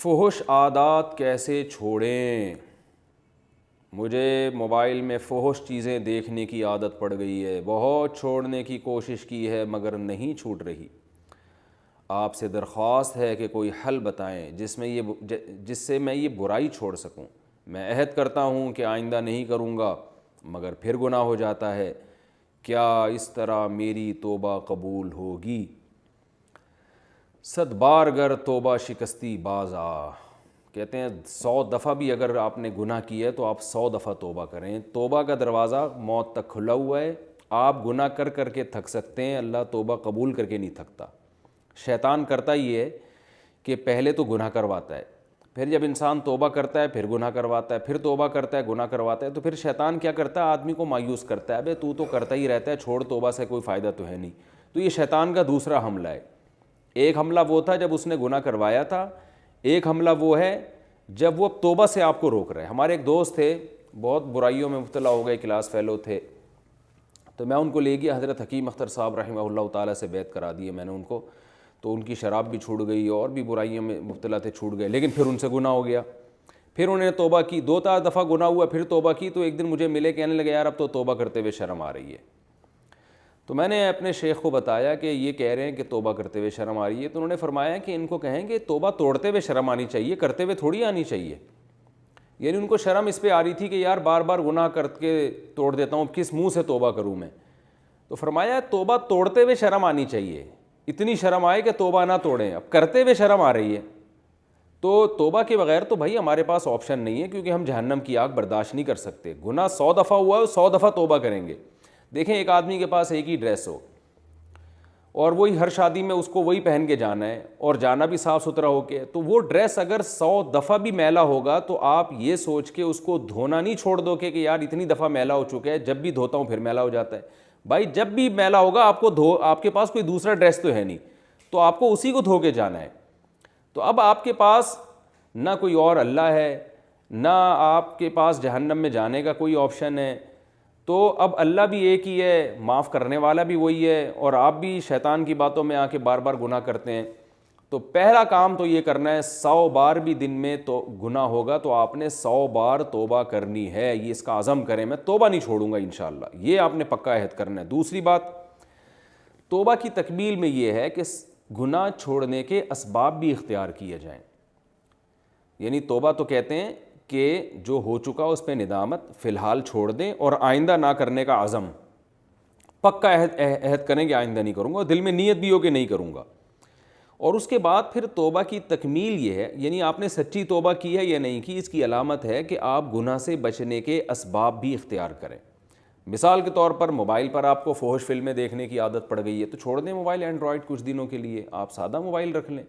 فحش عادات کیسے چھوڑیں؟ مجھے موبائل میں فحش چیزیں دیکھنے کی عادت پڑ گئی ہے، بہت چھوڑنے کی کوشش کی ہے مگر نہیں چھوٹ رہی۔ آپ سے درخواست ہے کہ کوئی حل بتائیں جس سے میں یہ برائی چھوڑ سکوں۔ میں عہد کرتا ہوں کہ آئندہ نہیں کروں گا مگر پھر گناہ ہو جاتا ہے۔ کیا اس طرح میری توبہ قبول ہوگی؟ 100 بار گر توبہ شکستی باز آ، کہتے ہیں 100 دفعہ بھی اگر آپ نے گناہ کیا ہے تو آپ 100 دفعہ توبہ کریں۔ توبہ کا دروازہ موت تک کھلا ہوا ہے۔ آپ گناہ کر کر کے تھک سکتے ہیں، اللہ توبہ قبول کر کے نہیں تھکتا۔ شیطان کرتا یہ ہے کہ پہلے تو گناہ کرواتا ہے، پھر جب انسان توبہ کرتا ہے پھر گناہ کرواتا ہے، پھر توبہ کرتا ہے گناہ کرواتا ہے، تو پھر شیطان کیا کرتا ہے؟ آدمی کو مایوس کرتا ہے، ابے تو کرتا ہی رہتا ہے، چھوڑ، توبہ سے کوئی فائدہ تو ہے نہیں۔ تو یہ شیطان کا دوسرا حملہ ہے۔ ایک حملہ وہ تھا جب اس نے گناہ کروایا تھا، ایک حملہ وہ ہے جب وہ توبہ سے آپ کو روک رہے ہیں۔ ہمارے ایک دوست تھے، بہت برائیوں میں مبتلا ہو گئے، کلاس فیلو تھے، تو میں ان کو لے گیا، حضرت حکیم اختر صاحب رحمہ اللہ تعالیٰ سے بیعت کرا دی میں نے ان کو، تو ان کی شراب بھی چھوٹ گئی اور بھی برائیوں میں مبتلا تھے، چھوٹ گئے، لیکن پھر ان سے گناہ ہو گیا۔ پھر انہوں نے توبہ کی، 2 دفعہ گناہ ہوا، پھر توبہ کی، تو ایک دن مجھے ملے، کہنے لگے یار اب تو توبہ کرتے ہوئے شرم آ رہی ہے۔ تو میں نے اپنے شیخ کو بتایا کہ یہ کہہ رہے ہیں کہ توبہ کرتے ہوئے شرم آ رہی ہے، تو انہوں نے فرمایا کہ ان کو کہیں کہ توبہ توڑتے ہوئے شرم آنی چاہیے، کرتے ہوئے تھوڑی آنی چاہیے۔ یعنی ان کو شرم اس پہ آ رہی تھی کہ یار بار بار گناہ کر کے توڑ دیتا ہوں، کس منہ سے توبہ کروں میں؟ تو فرمایا توبہ توڑتے ہوئے شرم آنی چاہیے، اتنی شرم آئے کہ توبہ نہ توڑیں، اب کرتے ہوئے شرم آ رہی ہے۔ تو توبہ کے بغیر تو بھائی ہمارے پاس آپشن نہیں ہے، کیونکہ ہم جہنم کی آگ برداشت نہیں کر سکتے۔ گناہ 100 دفعہ ہوا ہے، 100 دفعہ توبہ کریں گے۔ دیکھیں ایک آدمی کے پاس ایک ہی ڈریس ہو اور وہی ہر شادی میں اس کو وہی پہن کے جانا ہے اور جانا بھی صاف ستھرا ہو کے، تو وہ ڈریس اگر 100 دفعہ بھی میلا ہوگا تو آپ یہ سوچ کے اس کو دھونا نہیں چھوڑ دو کہ یار اتنی دفعہ میلا ہو چکا ہے، جب بھی دھوتا ہوں پھر میلا ہو جاتا ہے۔ بھائی جب بھی میلا ہوگا آپ کو آپ کے پاس کوئی دوسرا ڈریس تو ہے نہیں، تو آپ کو اسی کو دھو کے جانا ہے۔ تو اب آپ کے پاس نہ کوئی اور اللہ ہے، نہ آپ کے پاس جہنم میں جانے کا کوئی آپشن ہے، تو اب اللہ بھی ایک ہی ہے، معاف کرنے والا بھی وہی ہے، اور آپ بھی شیطان کی باتوں میں آ کے بار بار گناہ کرتے ہیں۔ تو پہلا کام تو یہ کرنا ہے، 100 بار بھی دن میں تو گناہ ہوگا تو آپ نے 100 بار توبہ کرنی ہے، یہ اس کا عزم کریں، میں توبہ نہیں چھوڑوں گا انشاءاللہ، یہ آپ نے پکا عہد کرنا ہے۔ دوسری بات، توبہ کی تکمیل میں یہ ہے کہ گناہ چھوڑنے کے اسباب بھی اختیار کیے جائیں۔ یعنی توبہ تو کہتے ہیں کہ جو ہو چکا اس پہ ندامت فی الحال چھوڑ دیں اور آئندہ نہ کرنے کا عزم، پکا عہد کریں کہ آئندہ نہیں کروں گا، دل میں نیت بھی ہو کہ نہیں کروں گا۔ اور اس کے بعد پھر توبہ کی تکمیل یہ ہے، یعنی آپ نے سچی توبہ کی ہے یا نہیں کی، اس کی علامت ہے کہ آپ گناہ سے بچنے کے اسباب بھی اختیار کریں۔ مثال کے طور پر موبائل پر آپ کو فحش فلمیں دیکھنے کی عادت پڑ گئی ہے تو چھوڑ دیں موبائل اینڈرائڈ کچھ دنوں کے لیے، آپ سادہ موبائل رکھ لیں۔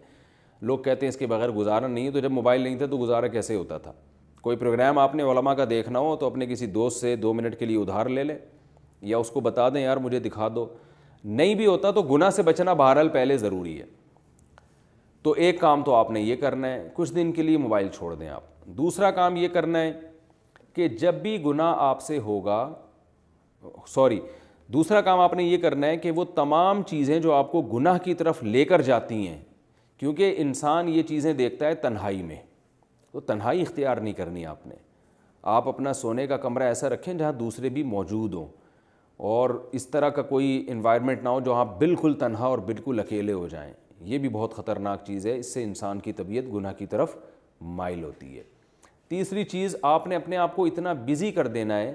لوگ کہتے ہیں اس کے بغیر گزارا نہیں ہے، تو جب موبائل نہیں تھا تو گزارا کیسے ہوتا تھا؟ کوئی پروگرام آپ نے علماء کا دیکھنا ہو تو اپنے کسی دوست سے 2 منٹ کے لیے ادھار لے لیں، یا اس کو بتا دیں یار مجھے دکھا دو۔ نہیں بھی ہوتا تو گناہ سے بچنا بہرحال پہلے ضروری ہے۔ تو ایک کام تو آپ نے یہ کرنا ہے، کچھ دن کے لیے موبائل چھوڑ دیں آپ۔ دوسرا کام یہ کرنا ہے کہ جب بھی گناہ آپ سے ہوگا، دوسرا کام آپ نے یہ کرنا ہے کہ وہ تمام چیزیں جو آپ کو گناہ کی طرف لے کر جاتی ہیں، کیونکہ انسان یہ چیزیں دیکھتا ہے تنہائی میں، تو تنہائی اختیار نہیں کرنی آپ نے۔ آپ اپنا سونے کا کمرہ ایسا رکھیں جہاں دوسرے بھی موجود ہوں، اور اس طرح کا کوئی انوائرمنٹ نہ ہو جو آپ بالکل تنہا اور بالکل اکیلے ہو جائیں۔ یہ بھی بہت خطرناک چیز ہے، اس سے انسان کی طبیعت گناہ کی طرف مائل ہوتی ہے۔ تیسری چیز، آپ نے اپنے آپ کو اتنا بزی کر دینا ہے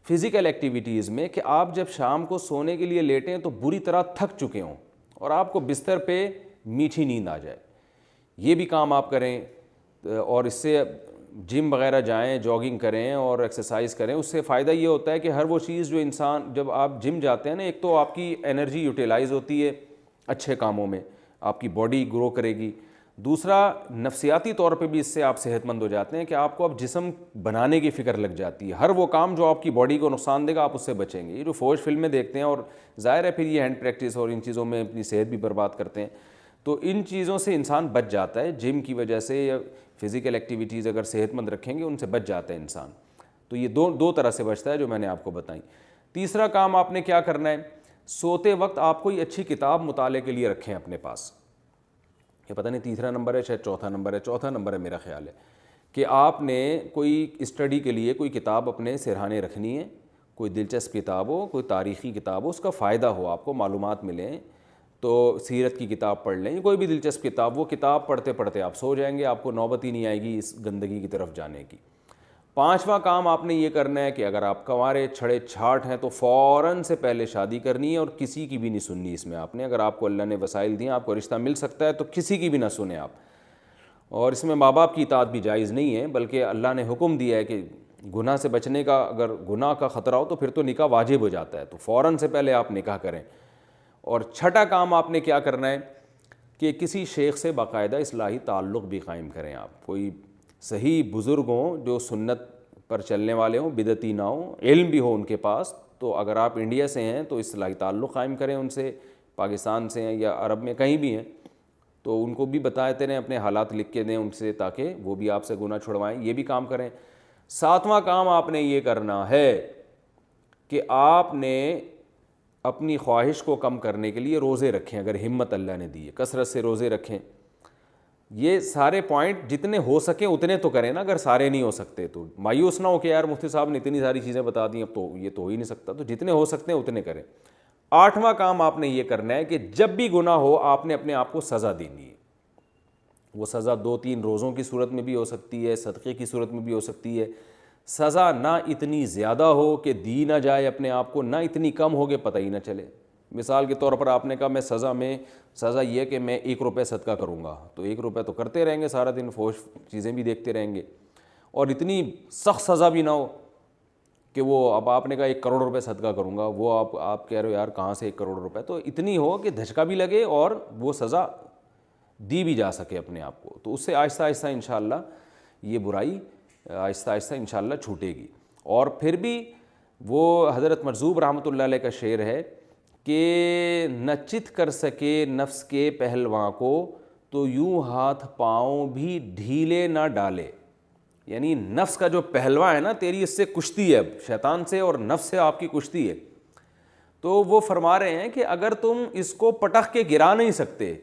فزیکل ایکٹیویٹیز میں کہ آپ جب شام کو سونے کے لیے لیٹیں تو بری طرح تھک چکے ہوں اور آپ کو بستر پہ میٹھی نیند آ جائے۔ یہ بھی کام آپ کریں، اور اس سے جم وغیرہ جائیں، جاگنگ کریں اور ایکسرسائز کریں۔ اس سے فائدہ یہ ہوتا ہے کہ ہر وہ چیز جو انسان، جب آپ جم جاتے ہیں نا، ایک تو آپ کی انرجی یوٹیلائز ہوتی ہے اچھے کاموں میں، آپ کی باڈی گرو کرے گی۔ دوسرا، نفسیاتی طور پہ بھی اس سے آپ صحت مند ہو جاتے ہیں کہ آپ کو اب جسم بنانے کی فکر لگ جاتی ہے۔ ہر وہ کام جو آپ کی باڈی کو نقصان دے گا آپ اس سے بچیں گے۔ یہ جو فوج فلمیں دیکھتے ہیں، اور ظاہر ہے پھر یہ ہینڈ پریکٹس اور ان چیزوں میں اپنی صحت بھی برباد کرتے ہیں، تو ان چیزوں سے انسان بچ جاتا ہے، جم کی وجہ سے یا فزیکل ایکٹیویٹیز اگر صحت مند رکھیں گے ان سے بچ جاتا ہے انسان۔ تو یہ دو طرح سے بچتا ہے جو میں نے آپ کو بتائیں۔ تیسرا کام آپ نے کیا کرنا ہے، سوتے وقت آپ کوئی اچھی کتاب مطالعے کے لیے رکھیں اپنے پاس۔ یہ پتہ نہیں تیسرا نمبر ہے شاید چوتھا نمبر ہے میرا خیال ہے، کہ آپ نے کوئی اسٹڈی کے لیے کوئی کتاب اپنے سرہانے رکھنی ہے، کوئی دلچسپ کتاب ہو، کوئی تاریخی کتاب ہو، اس کا فائدہ ہو، آپ کو معلومات ملیں، تو سیرت کی کتاب پڑھ لیں، کوئی بھی دلچسپ کتاب، وہ کتاب پڑھتے پڑھتے آپ سو جائیں گے، آپ کو نوبت ہی نہیں آئے گی اس گندگی کی طرف جانے کی۔ پانچواں کام آپ نے یہ کرنا ہے کہ اگر آپ کنوارے چھڑے چھاٹ ہیں تو فوراً سے پہلے شادی کرنی ہے، اور کسی کی بھی نہیں سننی اس میں آپ نے، اگر آپ کو اللہ نے وسائل دیے، آپ کو رشتہ مل سکتا ہے تو کسی کی بھی نہ سنیں آپ، اور اس میں ماں باپ کی اطاعت بھی جائز نہیں ہے، بلکہ اللہ نے حکم دیا ہے کہ گناہ سے بچنے کا، اگر گناہ کا خطرہ ہو تو پھر تو نکاح واجب ہو جاتا ہے، تو فوراً سے پہلے آپ نکاح کریں۔ اور چھٹا کام آپ نے کیا کرنا ہے کہ کسی شیخ سے باقاعدہ اصلاحی تعلق بھی قائم کریں آپ، کوئی صحیح بزرگ ہوں جو سنت پر چلنے والے ہوں، بدعتی نہ ہوں، علم بھی ہو ان کے پاس، تو اگر آپ انڈیا سے ہیں تو اصلاحی تعلق قائم کریں ان سے، پاکستان سے ہیں یا عرب میں کہیں بھی ہیں تو ان کو بھی بتاتے رہیں، اپنے حالات لکھ کے دیں ان سے، تاکہ وہ بھی آپ سے گناہ چھڑوائیں، یہ بھی کام کریں۔ ساتواں کام آپ نے یہ کرنا ہے کہ آپ نے اپنی خواہش کو کم کرنے کے لیے روزے رکھیں، اگر ہمت اللہ نے دی ہے کثرت سے روزے رکھیں۔ یہ سارے پوائنٹ جتنے ہو سکیں اتنے تو کریں نا، اگر سارے نہیں ہو سکتے تو مایوس نہ ہو کہ یار مفتی صاحب نے اتنی ساری چیزیں بتا دیں، اب تو یہ تو ہو ہی نہیں سکتا، تو جتنے ہو سکتے ہیں اتنے کریں۔ آٹھواں کام آپ نے یہ کرنا ہے کہ جب بھی گناہ ہو آپ نے اپنے آپ کو سزا دینی ہے، وہ سزا 2-3 روزوں کی صورت میں بھی ہو سکتی ہے، صدقے کی صورت میں بھی ہو سکتی ہے۔ سزا نہ اتنی زیادہ ہو کہ دی نہ جائے اپنے آپ کو، نہ اتنی کم ہو کہ پتہ ہی نہ چلے۔ مثال کے طور پر آپ نے کہا میں سزا یہ کہ میں 1 روپے صدقہ کروں گا، تو 1 روپے تو کرتے رہیں گے سارا دن، فوش چیزیں بھی دیکھتے رہیں گے، اور اتنی سخت سزا بھی نہ ہو کہ وہ اب آپ نے کہا 1 کروڑ روپے صدقہ کروں گا، وہ آپ کہہ رہے ہو یار کہاں سے 1 کروڑ روپے، تو اتنی ہو کہ دھچکا بھی لگے اور وہ سزا دی بھی جا سکے اپنے آپ کو، تو اس سے آہستہ آہستہ انشاءاللہ یہ برائی آہستہ آہستہ انشاءاللہ چھوٹے گی۔ اور پھر بھی وہ حضرت مرزوق رحمۃ اللہ علیہ کا شعر ہے کہ نہ چت کر سکے نفس کے پہلواں کو، تو یوں ہاتھ پاؤں بھی ڈھیلے نہ ڈالے، یعنی نفس کا جو پہلواں ہے نا، تیری اس سے کشتی ہے، شیطان سے اور نفس سے آپ کی کشتی ہے، تو وہ فرما رہے ہیں کہ اگر تم اس کو پٹخ کے گرا نہیں سکتے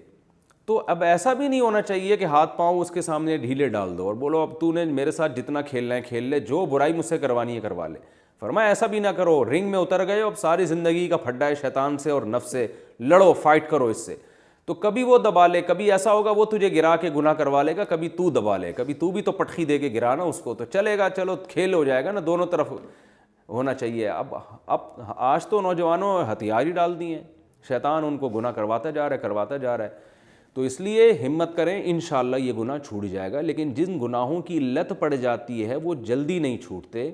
تو اب ایسا بھی نہیں ہونا چاہیے کہ ہاتھ پاؤں اس کے سامنے ڈھیلے ڈال دو اور بولو اب تو نے میرے ساتھ جتنا کھیلنا ہے کھیل لے، جو برائی مجھ سے کروانی ہے کروا لے۔ فرمایا ایسا بھی نہ کرو، رنگ میں اتر گئے اب ساری زندگی کا پھڈا ہے شیطان سے اور نفس سے، لڑو، فائٹ کرو اس سے، تو کبھی وہ دبا لے، کبھی ایسا ہوگا وہ تجھے گرا کے گناہ کروا لے گا، کبھی تو دبا لے، کبھی تو بھی تو پٹخی دے کے گرانا اس کو، تو چلے گا، چلو کھیل ہو جائے گا نا، دونوں طرف ہونا چاہیے۔ اب آج تو نوجوانوں ہتھیار ہی ڈال دیے ہیں، شیطان ان کو گناہ کرواتا جا رہا ہے، تو اس لیے ہمت کریں، انشاءاللہ یہ گناہ چھوٹ جائے گا۔ لیکن جن گناہوں کی لت پڑ جاتی ہے وہ جلدی نہیں چھوٹتے،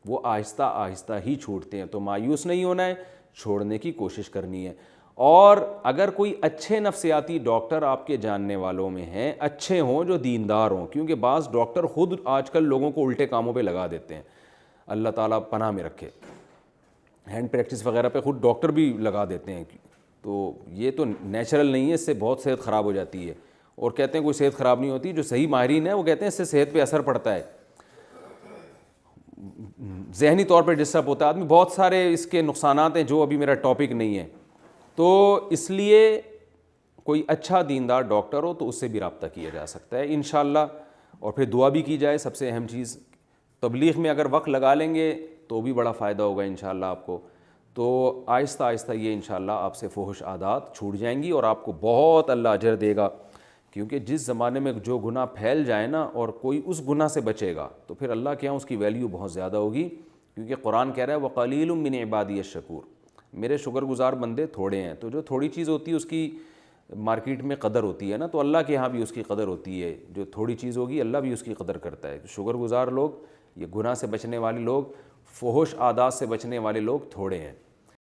وہ آہستہ آہستہ ہی چھوٹتے ہیں، تو مایوس نہیں ہونا ہے، چھوڑنے کی کوشش کرنی ہے۔ اور اگر کوئی اچھے نفسیاتی ڈاکٹر آپ کے جاننے والوں میں ہیں، اچھے ہوں جو دیندار ہوں، کیونکہ بعض ڈاکٹر خود آج کل لوگوں کو الٹے کاموں پہ لگا دیتے ہیں، اللہ تعالیٰ پناہ میں رکھے، ہینڈ پریکٹس وغیرہ پہ خود ڈاکٹر بھی لگا دیتے ہیں، تو یہ تو نیچرل نہیں ہے، اس سے بہت صحت خراب ہو جاتی ہے، اور کہتے ہیں کوئی صحت خراب نہیں ہوتی، جو صحیح ماہرین ہیں وہ کہتے ہیں اس سے صحت پہ اثر پڑتا ہے، ذہنی طور پہ ڈسٹرب ہوتا ہے آدمی، بہت سارے اس کے نقصانات ہیں جو ابھی میرا ٹاپک نہیں ہے، تو اس لیے کوئی اچھا دیندار ڈاکٹر ہو تو اس سے بھی رابطہ کیا جا سکتا ہے انشاءاللہ، اور پھر دعا بھی کی جائے، سب سے اہم چیز تبلیغ میں اگر وقت لگا لیں گے تو بھی بڑا فائدہ ہوگا انشاءاللہ آپ کو، تو آہستہ آہستہ یہ انشاءاللہ آپ سے فحش عادات چھوٹ جائیں گی اور آپ کو بہت اللہ اجر دے گا، کیونکہ جس زمانے میں جو گناہ پھیل جائے نا اور کوئی اس گناہ سے بچے گا تو پھر اللہ کے یہاں اس کی ویلیو بہت زیادہ ہوگی، کیونکہ قرآن کہہ رہا ہے وَقَلِيلٌ مِّنْ عِبَادِيَ الشَّكُورُ، میرے شکر گزار بندے تھوڑے ہیں، تو جو تھوڑی چیز ہوتی ہے اس کی مارکیٹ میں قدر ہوتی ہے نا، تو اللہ کے یہاں بھی اس کی قدر ہوتی ہے، جو تھوڑی چیز ہوگی اللہ بھی اس کی قدر کرتا ہے، شکر گزار لوگ، یہ گناہ سے بچنے والے لوگ، فحش عادات سے بچنے والے لوگ تھوڑے ہیں۔